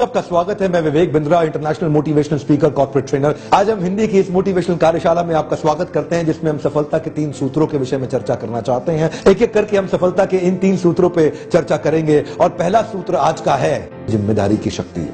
आपका स्वागत है। मैं Vivek Bindra, international motivational speaker, corporate trainer. आज हम हिंदी की इस मोटिवेशनल कार्यशाला में आपका स्वागत करते हैं, जिसमें हम सफलता के 3 सूत्रों के विषय में चर्चा करना चाहते हैं। एक एक करके हम सफलता के इन 3 सूत्रों पे चर्चा करेंगे और पहला सूत्र आज का है जिम्मेदारी की शक्ति।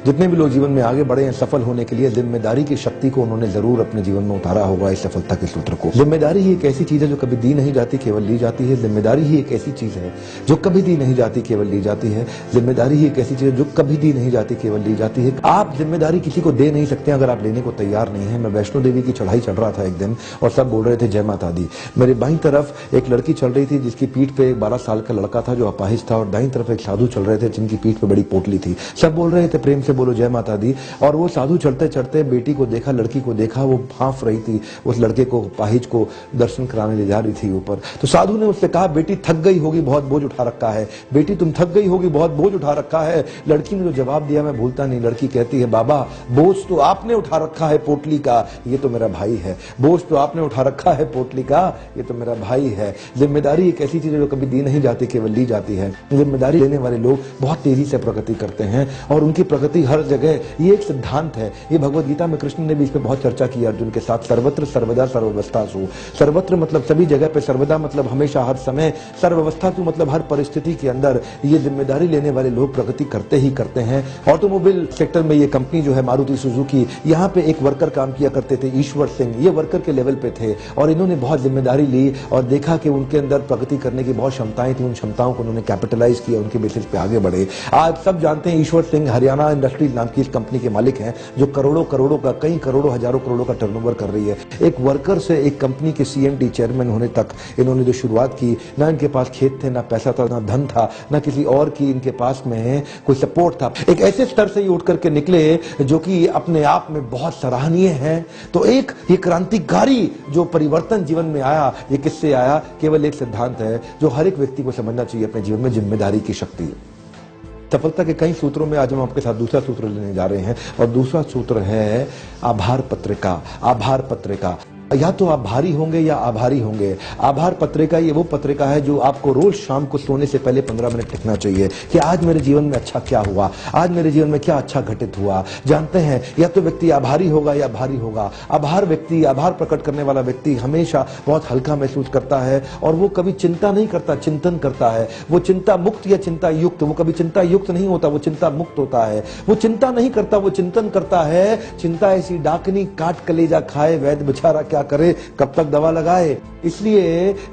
जितने भी लोग जीवन में आगे बढ़े हैं सफल होने के लिए, जिम्मेदारी की शक्ति को उन्होंने जरूर अपने जीवन में उतारा होगा। इस सफलता के सूत्र को, जिम्मेदारी ही एक ऐसी चीज है जो कभी दी नहीं जाती, केवल ली जाती है। जिम्मेदारी ही एक ऐसी चीज है जो कभी दी नहीं जाती, केवल ली जाती है। जिम्मेदारी ही एक ऐसी चीज है जो कभी दी नहीं जाती, केवल ली जाती है। आप जिम्मेदारी किसी को दे नहीं सकते अगर आप लेने को तैयार नहीं है। मैं वैष्णो देवी की चढ़ाई चढ़ रहा था एक दिन और सब बोल रहे थे जय माता दी। मेरी बाईं तरफ एक लड़की चल रही थी जिसकी पीठ पे एक 12 साल का लड़का था जो अपाहिज था, और दाईं तरफ एक साधु चल रहे थे जिनकी पीठ पे बड़ी पोटली थी। सब बोल रहे थे प्रेम से बोलो जय माता दी। और वो साधु चलते चलते बेटी को देखा, लड़की को देखा, वो भांफ रही थी, उस लड़के को, पाहिज को दर्शन कराने ले जा रही थी ऊपर। तो साधु ने उससे कहा बेटी थक गई होगी, बहुत बोझ उठा रखा है। बेटी तुम थक गई होगी, बहुत बोझ उठा रखा है। लड़की ने जो जवाब दिया मैं भूलता नहीं। लड़की कहती है बाबा बोझ तो आपने उठा रखा है पोटली का, ये तो मेरा भाई है। बोझ तो आपने उठा रखा है पोटली का, ये तो मेरा भाई है। जिम्मेदारी एक ऐसी चीज है जो कभी दी नहीं जाती, केवल ली जाती है। जिम्मेदारी लेने वाले लोग बहुत तेजी से प्रगति करते हैं और उनकी प्रगति हर जगह, ये एक सिद्धांत है। ये भगवत गीता में कृष्ण ने भी इस पे बहुत चर्चा की अर्जुन के साथ। सर्वत्र सर्वदा सर्वावस्थासु। सर्वत्र मतलब सभी जगह पे, सर्वदा मतलब हमेशा हर समय, सर्वावस्थासु मतलब हर परिस्थिति के अंदर। ये जिम्मेदारी लेने वाले लोग प्रगति करते ही करते हैं। ऑटोमोबाइल सेक्टर में ये कंपनी जो है मारुति सुजुकी, यहाँ पे एक वर्कर काम किया करते थे, ईश्वर सिंह। ये वर्कर के लेवल पे थे और इन्होंने बहुत जिम्मेदारी ली और देखा कि उनके अंदर प्रगति करने की बहुत क्षमताएं थी। उन क्षमताओं को उन्होंने कैपिटलाइज किया, उनके बेसिस पे आगे बढ़े। आज सब जानते हैं ईश्वर सिंह हरियाणा इंडस्ट्रीज नाम की इस कंपनी के मालिक हैं जो करोड़ों करोड़ों का, कई करोड़ों हजारों करोड़ों का टर्नओवर कर रही है। एक वर्कर से एक कंपनी के सीएमडी चेयरमैन होने तक इन्होंने जो शुरुआत की, ना इनके पास खेत थे, ना पैसा था, ना धन था, ना किसी और की इनके पास में कोई सपोर्ट था। एक ऐसे स्तर से ये उठ करके निकले जो कि अपने आप में बहुत सराहनीय है। तो एक ये क्रांतिकारी जो परिवर्तन जीवन में आया, ये किससे आया? केवल एक सिद्धांत है जो हर एक व्यक्ति को समझना चाहिए अपने जीवन में, जिम्मेदारी की शक्ति। सफलता के कई सूत्रों में आज हम आपके साथ दूसरा सूत्र लेने जा रहे हैं और दूसरा सूत्र है आभार पत्रिका। आभार पत्रिका, या तो आप भारी होंगे या आभारी होंगे। आभार पत्रिका ये वो पत्रिका है जो आपको रोज शाम को सोने से पहले 15 मिनट लिखना चाहिए कि आज मेरे जीवन में अच्छा क्या हुआ, आज मेरे जीवन में क्या अच्छा घटित हुआ। जानते हैं, या तो व्यक्ति आभारी होगा या भारी होगा। आभार व्यक्ति, आभार प्रकट करने वाला व्यक्ति हमेशा बहुत हल्का महसूस करता है और वो कभी चिंता नहीं करता, चिंतन करता है। वो चिंता मुक्त या चिंता युक्त, वो कभी चिंता युक्त नहीं होता, वो चिंता मुक्त होता है। वो चिंता नहीं करता, वो चिंतन करता है। चिंता ऐसी डाकनी काट कलेजा खाए, वैद्य बेचारा क्या करे, कब तक दवा लगाए। इसलिए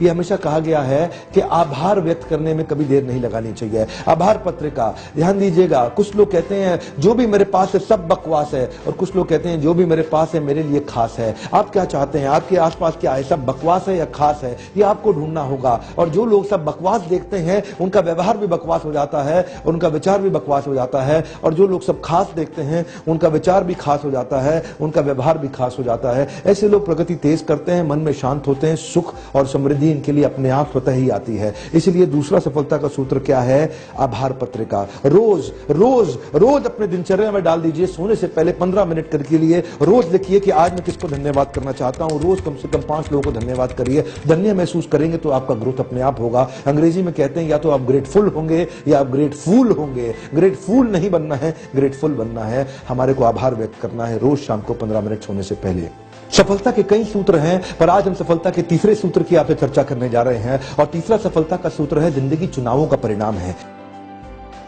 ये हमेशा कहा गया है कि आभार व्यक्त करने में कभी देर नहीं लगानी चाहिए। आभार पत्रिका, ध्यान दीजिएगा। कुछ लोग कहते हैं जो भी मेरे पास है सब बकवास है, और कुछ लोग कहते हैं जो भी मेरे पास है मेरे लिए खास है। आप क्या चाहते हैं? आपके आसपास क्या है? सब बकवास है या खास है? ये आपको ढूंढना होगा। और जो लोग सब बकवास देखते हैं उनका व्यवहार भी बकवास हो जाता है, उनका विचार भी बकवास हो जाता है। और जो लोग सब खास देखते हैं उनका विचार भी खास हो जाता है, उनका व्यवहार भी खास हो जाता है। ऐसे लोग प्रगति तेज करते हैं, मन में शांत होते हैं, सुख और समृद्धि इनके लिए अपने आप स्वतः ही आती है। इसलिए दूसरा सफलता का सूत्र क्या है? आभार पत्रिका। रोज रोज रोज अपने दिनचर्या में डाल दीजिए। सोने से पहले 15 मिनट के लिए रोज लिखिए कि आज मैं किसको धन्यवाद करना चाहता हूं। रोज कम से कम 5 लोगों को धन्यवाद करिए। धन्य महसूस करेंगे तो आपका ग्रोथ अपने आप होगा। अंग्रेजी में कहते हैं या तो आप ग्रेटफुल होंगे या आप ग्रेटफुल होंगे। ग्रेटफुल नहीं बनना है, ग्रेटफुल बनना है। हमारे को आभार व्यक्त करना है रोज शाम को 15 मिनट सोने से पहले। सफलता के कई सूत्र हैं, पर आज हम सफलता के तीसरे सूत्र की आपसे चर्चा करने जा रहे हैं। और तीसरा सफलता का सूत्र है जिंदगी चुनावों का परिणाम है।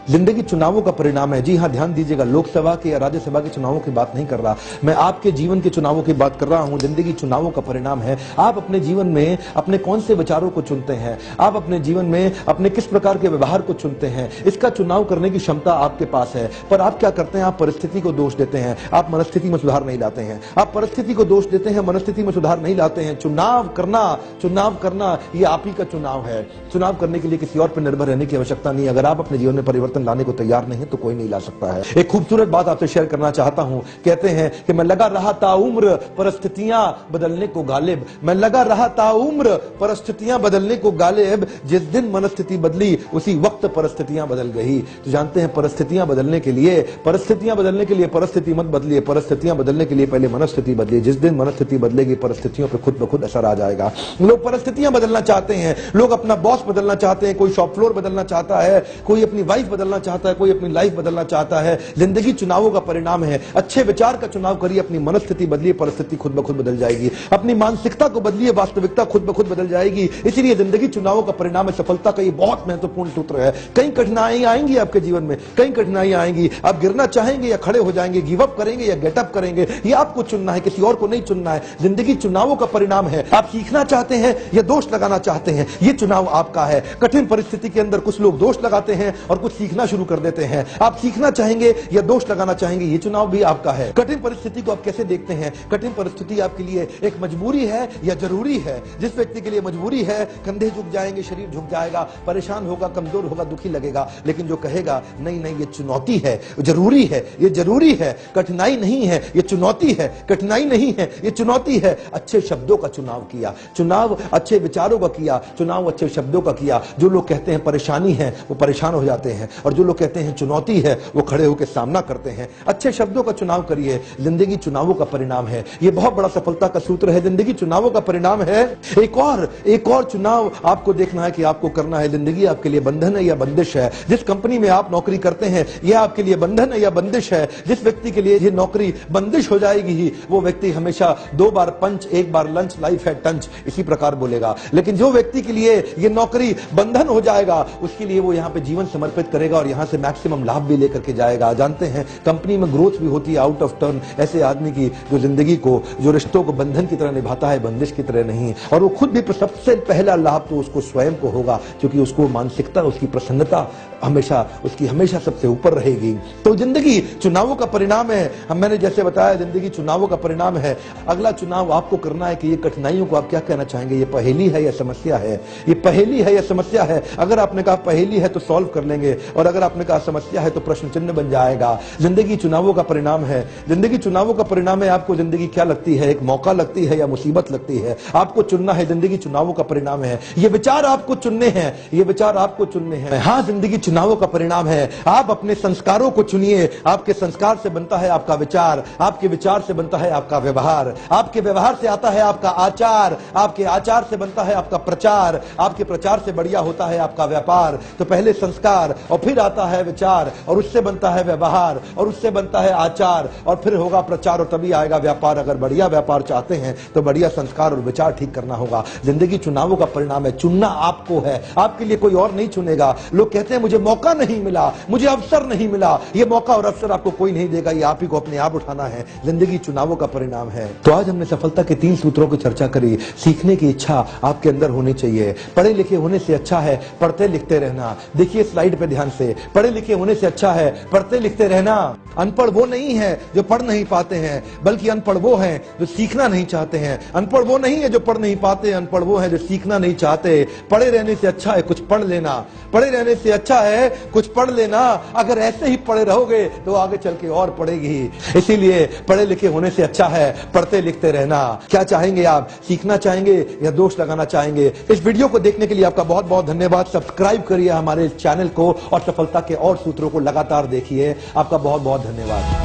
जिंदगी चुनावों का परिणाम है। जी हां, ध्यान दीजिएगा। लोकसभा के या राज्यसभा के चुनावों की बात नहीं कर रहा मैं, आपके जीवन के चुनावों की बात कर रहा हूं। जिंदगी चुनावों का परिणाम है। आप अपने जीवन में अपने कौन से विचारों को चुनते हैं, आप अपने जीवन में अपने किस प्रकार के व्यवहार को चुनते हैं, इसका चुनाव करने की क्षमता आपके पास है। पर आप क्या करते हैं? आप परिस्थिति को दोष देते हैं, आप मनस्थिति में सुधार नहीं लाते हैं। आप परिस्थिति को दोष देते हैं, मनस्थिति में सुधार नहीं लाते हैं। चुनाव करना ये आप ही का चुनाव है। चुनाव करने के लिए किसी और पर निर्भर रहने की आवश्यकता नहीं। अगर आप अपने जीवन में परिवर्तन लाने को तैयार नहीं तो कोई नहीं ला सकता है। एक खूबसूरत बात आपसे शेयर करना चाहता हूं। कहते हैं कि मैं लगा रहा था उम्र परिस्थितियां बदलने को गालिब। मैं लगा रहा था उम्र परिस्थितियां बदलने को गालिब। जिस दिन मनस्थिति बदली उसी वक्त परिस्थितियां बदल गई। तो जानते हैं परिस्थितियां बदलने के लिए परिस्थिति मत बदलिए। परिस्थितियां बदलने के लिए पहले मनस्थिति बदलिए। जिस दिन मनस्थिति बदलेगी परिस्थितियों पर खुद ब खुद असर आ जाएगा। लोग परिस्थितियां बदलना चाहते हैं, लोग अपना बॉस बदलना चाहते हैं, कोई शॉप फ्लोर बदलना चाहता है, कोई अपनी वाइफ बदलना बदलना चाहता है, कोई अपनी लाइफ बदलना चाहता है। जिंदगी चुनावों का परिणाम है। अच्छे विचार का चुनाव करिए, अपनी मनस्थिति बदलिए, परिस्थिति खुद ब खुद बदल जाएगी। अपनी मानसिकता को बदलिए, वास्तविकता खुद ब खुद बदल जाएगी। इसीलिए जिंदगी चुनावों का परिणाम है। सफलता का ये बहुत महत्वपूर्ण सूत्र है। कई कठिनाइयां आएंगी आपके जीवन में, कई कठिनाइयां आएंगी। आप गिरना चाहेंगे या खड़े हो जाएंगे, गिव अप करेंगे या गेटअप करेंगे, ये आपको चुनना है, किसी और को नहीं चुनना है। जिंदगी चुनावों का परिणाम है। आप सीखना चाहते हैं या दोष लगाना चाहते हैं, ये चुनाव आपका है। कठिन परिस्थिति के अंदर कुछ लोग दोष लगाते हैं और कुछ सीखना शुरू कर देते हैं। आप सीखना चाहेंगे या दोष लगाना चाहेंगे, ये चुनाव भी आपका है। कठिन परिस्थिति को आप कैसे देखते हैं? कठिन परिस्थिति आपके लिए एक मजबूरी है या जरूरी है? जिस व्यक्ति के लिए मजबूरी है, कंधे झुक जाएंगे, शरीर झुक जाएगा, परेशान होगा, कमजोर होगा, दुखी लगेगा। लेकिन जो कहेगा नहीं नहीं ये चुनौती है, जरूरी है, ये जरूरी है, कठिनाई नहीं है, ये चुनौती है, कठिनाई नहीं है, ये चुनौती है, अच्छे शब्दों का चुनाव किया, चुनाव अच्छे विचारों का किया, चुनाव अच्छे शब्दों का किया। जो लोग कहते हैं परेशानी है, वो परेशान हो जाते हैं, और जो लोग कहते हैं चुनौती है, वो खड़े होकर सामना करते हैं। अच्छे शब्दों का चुनाव करिए। जिंदगी चुनावों का परिणाम है। ये बहुत बड़ा सफलता का सूत्र है। जिंदगी चुनावों का परिणाम है। एक और चुनाव आपको देखना है कि आपको करना है। जिंदगी आपके लिए बंधन है या बंदिश है? जिस कंपनी में आप नौकरी करते हैं, यह आपके लिए बंधन है या बंदिश है? जिस व्यक्ति के लिए ये नौकरी बंदिश हो जाएगी ही, वो व्यक्ति हमेशा 2 बार पंच, 1 बार लंच, लाइफ है टंच, इसी प्रकार बोलेगा। लेकिन जो व्यक्ति के लिए ये नौकरी बंधन हो जाएगा, उसके लिए वो यहां पे जीवन समर्पित करेगा और यहां से मैक्सिमम लाभ भी लेकर के जाएगा। जानते हैं कंपनी में ग्रोथ भी होती है आउट ऑफ टर्न, ऐसे आदमी की जो जिंदगी को, जो रिश्तों को बंधन की तरह निभाता है, बंदिश की तरह नहीं। और वो खुद भी सबसे पहला लाभ तो उसको स्वयं को होगा, क्योंकि उसको मानसिकता, उसकी प्रसन्नता उसकी हमेशा सबसे ऊपर रहेगी। तो जिंदगी चुनावों का परिणाम है। मैंने जैसे बताया, जिंदगी चुनावों का परिणाम है। अगला चुनाव आपको करना है कि ये कठिनाइयों को आप क्या कहना चाहेंगे? ये पहेली है या समस्या है? ये पहेली है या समस्या है? अगर आपने कहा पहेली है तो सॉल्व कर लेंगे, और अगर आपने कहा समस्या है तो प्रश्न चिन्ह बन जाएगा। जिंदगी चुनावों का परिणाम है। जिंदगी चुनावों का परिणाम है। आपको जिंदगी क्या लगती है? एक मौका लगती है या मुसीबत लगती है? आपको चुनना है। जिंदगी चुनावों का परिणाम है। ये विचार आपको चुनने हैं, ये विचार आपको चुनने हैं। हाँ, जिंदगी चुनावों का परिणाम है। आप अपने संस्कारों को चुनिए। आपके संस्कार से बनता है आपका विचार, आपके विचार से बनता है आपका व्यवहार, आपके व्यवहार से आता है आपका आचार, आपके आचार से बनता है आपका प्रचार, आपके प्रचार से बढ़िया होता है आपका व्यापार। तो पहले संस्कार, और फिर आता है विचार, और उससे बनता है व्यवहार, और उससे बनता है आचार, और फिर होगा प्रचार, और तभी आएगा व्यापार। अगर बढ़िया व्यापार चाहते हैं तो बढ़िया संस्कार और विचार ठीक करना होगा। जिंदगी चुनावों का परिणाम है। चुनना आपको है, आपके लिए कोई और नहीं चुनेगा। लोग कहते हैं मुझे मौका नहीं मिला, मुझे अवसर नहीं मिला। ये मौका और अवसर आपको कोई नहीं देगा, ये आप ही को अपने आप उठाना है। जिंदगी चुनावों का परिणाम है। तो आज हमने सफलता के 3 सूत्रों की चर्चा करी। सीखने की इच्छा आपके अंदर होनी चाहिए। पढ़े लिखे होने से अच्छा है पढ़ते लिखते रहना। देखिए स्लाइड पे ध्यान से। पढ़े लिखे होने से अच्छा है पढ़ते लिखते रहना। अनपढ़ वो नहीं है जो पढ़ नहीं पाते हैं, बल्कि अनपढ़ वो हैं जो सीखना नहीं चाहते हैं। अनपढ़ वो नहीं है जो पढ़ नहीं पाते, अनपढ़ वो है जो सीखना नहीं चाहते। पढ़े रहने से अच्छा है कुछ पढ़ लेना। पढ़े रहने से अच्छा है कुछ पढ़ लेना। अगर ऐसे ही पढ़े रहोगे तो आगे चल के और पढ़ेगी। इसीलिए पढ़े लिखे होने से अच्छा है पढ़ते लिखते रहना। क्या चाहेंगे आप? सीखना चाहेंगे या दोष लगाना चाहेंगे? इस वीडियो को देखने के लिए आपका बहुत बहुत धन्यवाद। सब्सक्राइब करिए हमारे चैनल को और सफलता के और सूत्रों को लगातार देखिए। आपका बहुत बहुत धन्यवाद।